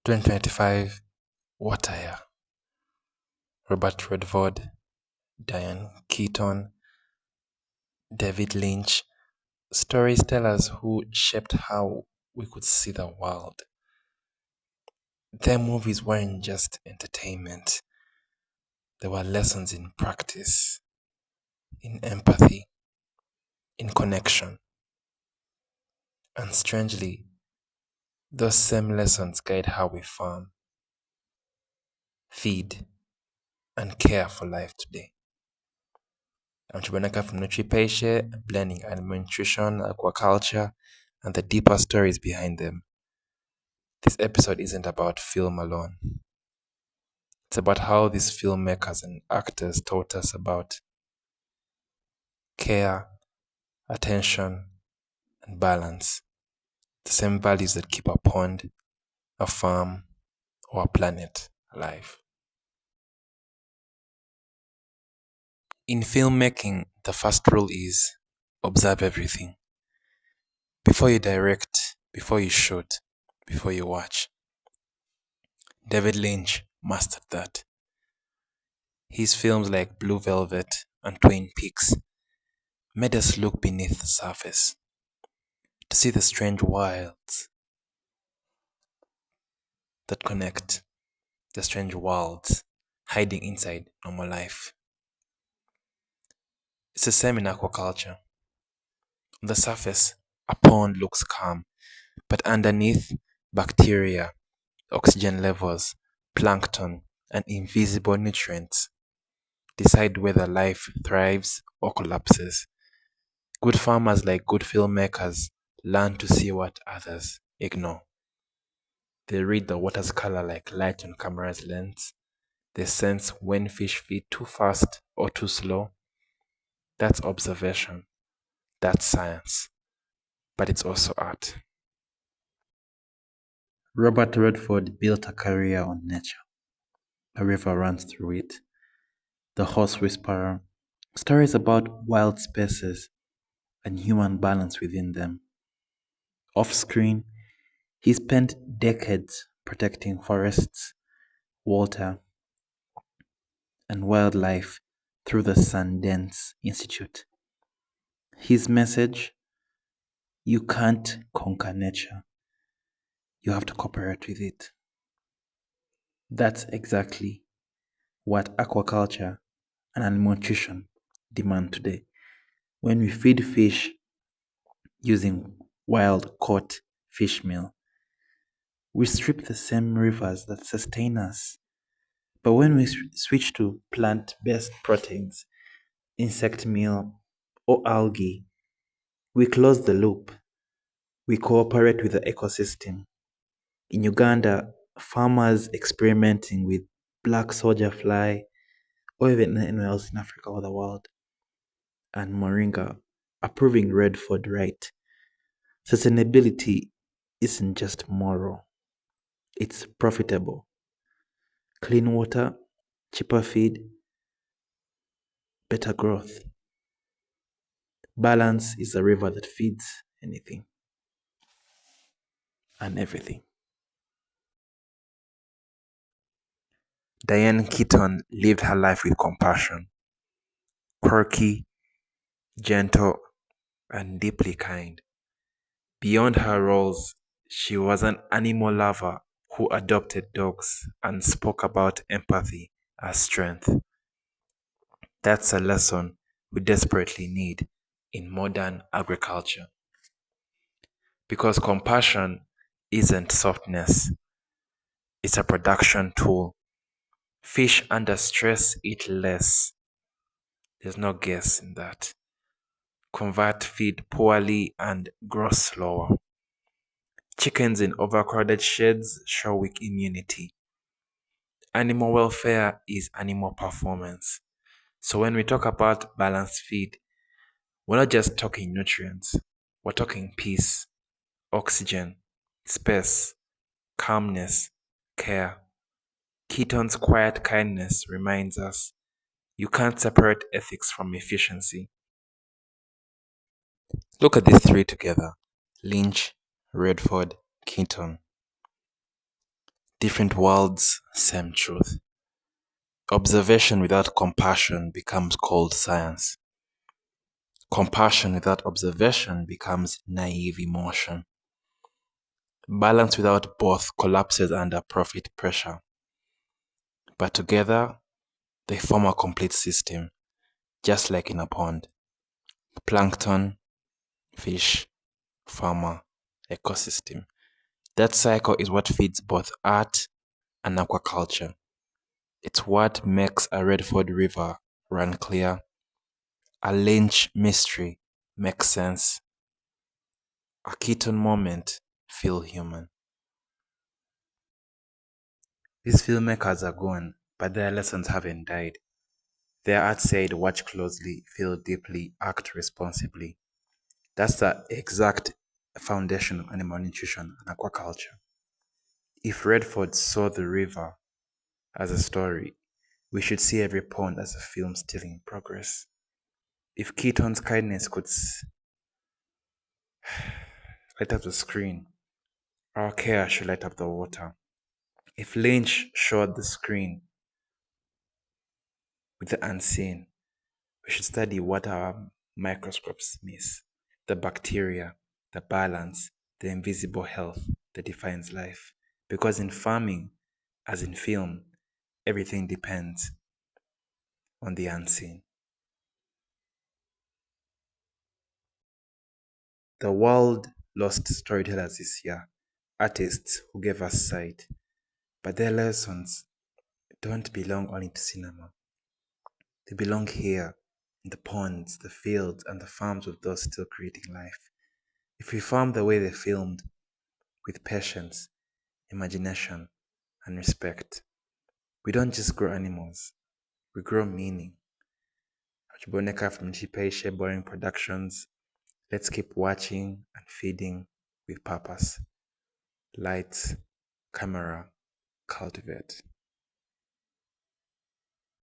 2025, what a year. Robert Redford, Diane Keaton, David Lynch, storytellers who shaped how we could see the world. Their movies weren't just entertainment, they were lessons in practice, in empathy, in connection. And strangely, those same lessons guide how we farm, feed, and care for life today. I'm Chubanaka from Nutri Peixe, blending animal nutrition, aquaculture, and the deeper stories behind them. This episode isn't about film alone. It's about how these filmmakers and actors taught us about care, attention, and balance. The same values that keep a pond, a farm, or a planet alive. In filmmaking, the first rule is observe everything. Before you direct, before you shoot, before you watch. David Lynch mastered that. His films like Blue Velvet and Twin Peaks made us look beneath the surface to see the strange wilds that connect, the strange worlds hiding inside normal life. It's the same in aquaculture. On the surface, a pond looks calm, but underneath, bacteria, oxygen levels, plankton, and invisible nutrients decide whether life thrives or collapses. Good farmers, like good filmmakers, learn to see what others ignore. They read the water's color like light on camera's lens. They sense when fish feed too fast or too slow. That's observation. That's science. But it's also art. Robert Redford built a career on nature. A river runs through it. The Horse Whisperer. Stories about wild spaces and human balance within them. Off screen, he spent decades protecting forests, water, and wildlife through the Sundance Institute. His message: you can't conquer nature, you have to cooperate with it. That's exactly what aquaculture and animal nutrition demand today. When we feed fish using wild caught fish meal, we strip the same rivers that sustain us. But when we switch to plant-based proteins, insect meal, or algae, we close the loop. We cooperate with the ecosystem. In Uganda, farmers experimenting with black soldier fly, or even anywhere else in Africa or the world, and moringa are proving Redford right. Sustainability isn't just moral, it's profitable. Clean water, cheaper feed, better growth. Balance is a river that feeds anything and everything. Diane Keaton lived her life with compassion. Quirky, gentle, and deeply kind. Beyond her roles, she was an animal lover who adopted dogs and spoke about empathy as strength. That's a lesson we desperately need in modern agriculture. Because compassion isn't softness, it's a production tool. Fish under stress eat less. There's no guess in that. Convert feed poorly and grow slower. Chickens in overcrowded sheds show weak immunity. Animal welfare is animal performance. So when we talk about balanced feed, we're not just talking nutrients. We're talking peace, oxygen, space, calmness, care. Keaton's quiet kindness reminds us you can't separate ethics from efficiency. Look at these three together: Lynch, Redford, Keaton. Different worlds, same truth. Observation without compassion becomes cold science. Compassion without observation becomes naive emotion. Balance without both collapses under profit pressure. But together, they form a complete system, just like in a pond. Plankton, fish, farmer, ecosystem. That cycle is what feeds both art and aquaculture. It's what makes a Redford river run clear, a Lynch mystery make sense, a Keaton moment feel human. These filmmakers are gone, but their lessons haven't died. Their art said, watch closely, feel deeply, act responsibly. That's the exact foundation of animal nutrition and aquaculture. If Redford saw the river as a story, we should see every pond as a film still in progress. If Keaton's kindness could light up the screen, our care should light up the water. If Lynch showed the screen with the unseen, we should study what our microscopes miss: the bacteria, the balance, the invisible health that defines life. Because in farming, as in film, everything depends on the unseen. The world lost storytellers this year, artists who gave us sight, but their lessons don't belong only to cinema. They belong here, in the ponds, the fields, and the farms of those still creating life. If we farm the way they filmed, with patience, imagination, and respect, we don't just grow animals, we grow meaning. Chiboneka from Peixe Boring Productions. Let's keep watching and feeding with purpose. Lights, camera, cultivate.